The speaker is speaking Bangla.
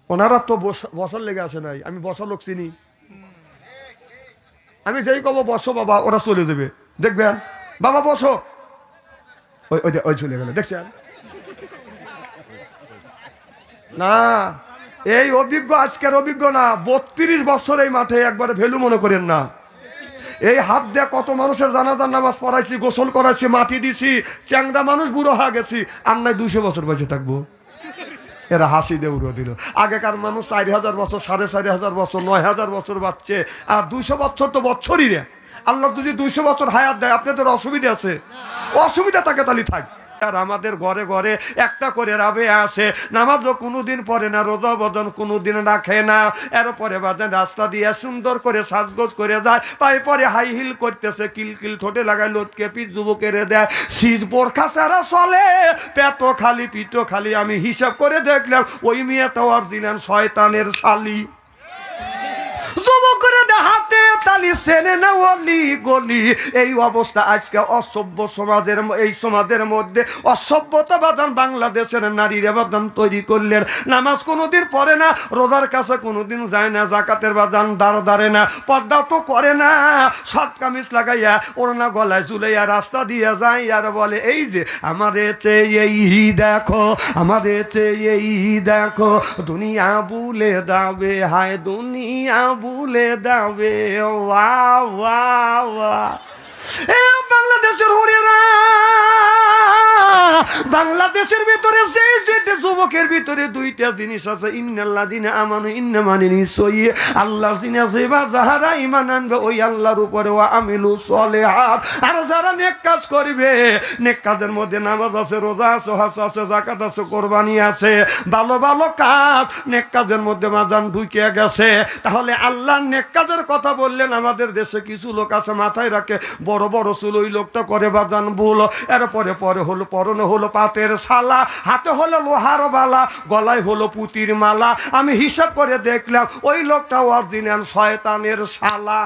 ওনারা তো বসার লেগে আসে নাই, আমি বসা লোক চিনি। আমি যেই কব বসো বাবা, ওরা চলে যাবে, দেখবেন বাবা বসো, ওই ওই ওই চলে গেল, দেখছেন না? এই অভিজ্ঞ আজকের অভিজ্ঞ না, 32 বছর এই মাঠে, একবারে ভ্যালু মনে করেন না। এই হাত দিয়ে কত মানুষের জানাজার নামাজ পড়াইছি, গোসল করাইছি, মাটি দিছি, চ্যাংড়া মানুষ বুড়ো হয়ে গেছি, আর নাই 200 বছর বেঁচে থাকবো। এরা হাসি দিয়ে উড়ে দিল। আগেকার মানুষ 4000 বছর, 4500 বছর, 9000 বছর বাঁচছে, আর 200 বছর তো বছরই রে। আল্লাহ যদি 200 বছর হায়াত দেয়, আপনাদের অসুবিধা আছে? অসুবিধা থাকে তাহলে থাক। আর আমাদের ঘরে ঘরে একটা করে রাবে আসে, নামাজও কোনোদিন পড়ে না, রোজা বদন কোনোদিন রাখে না, এরপরে বাজান রাস্তা দিয়ে সুন্দর করে সাজগোজ করে যায়, পায়ে পরে হাই হিল করতেছে, কিলকিল ঠোঁটে লাগায় লটকে পিঠ যুবকেরে দেয়, শীষ বোরখা ছাড়া চলে, পেট খালি পিঠো খালি। আমি হিসাব করে দেখলাম ওই মেয়েটা অরিজিনাল শয়তানের শালি। হাতে তালি সেনে না অলি গলি। এই অবস্থা আজকে অসভ্য সমাজের, এই সমাজের মধ্যে অসভ্যতা বাদান বাংলাদেশের নারীরা বাদান তৈরি করলেন। নামাজ কোনোদিন পড়ে না, রোজার কাছে কোনোদিন যায় না, জাকাতের বাদান দাঁড়ে না, পর্দা তো করে না, শর্ট কামিজ লাগাইয়া ওড়না গলায় ঝুলাইয়া রাস্তা দিয়ে যায়, আর বলে এই যে আমাদের চেয়ে এই দেখো, আমাদের চেয়ে এই দেখো, দুনিয়া ভুলে যাবে, হায় দুনিয়া ভুলে যাবে। Wow wow wow. এ বাংলাদেশের হরিরা, বাংলাদেশের ভিতরে সেই যুবকের ভিতরে দুইটা জিনিস আছে, ইন্নাল্লাযিনা আমানু, ইন্না মানে নিশ্চয়ই আল্লাযিনা যাহারা ঈমান আনবে ওই আল্লাহর উপরে, ওয়া আমিলু সলিহাত, আর যারা নেক কাজ করবে। নেক কাজের মধ্যে নামাজ আছে, রোজা আছে, হজ আছে, যাকাত আছে, কুরবানি আছে, ভালো ভালো কাজ নেক কাজের মধ্যে মাজান ঢুকে গেছে। তাহলে আল্লাহ নেক কাজের কথা বললেন। আমাদের দেশে কিছু লোক আছে মাথায় রাখে বড় বড় চুল, ওই লোকটা করে বাজান ভুল। এরপরে পরে হলো পরনে হলো পাটের শালা, হাতে হলো লোহার বালা, গলায় হলো পুতির মালা। আমি হিসাব করে দেখলাম ওই লোকটা অরিজিনাল শয়তানের শালা।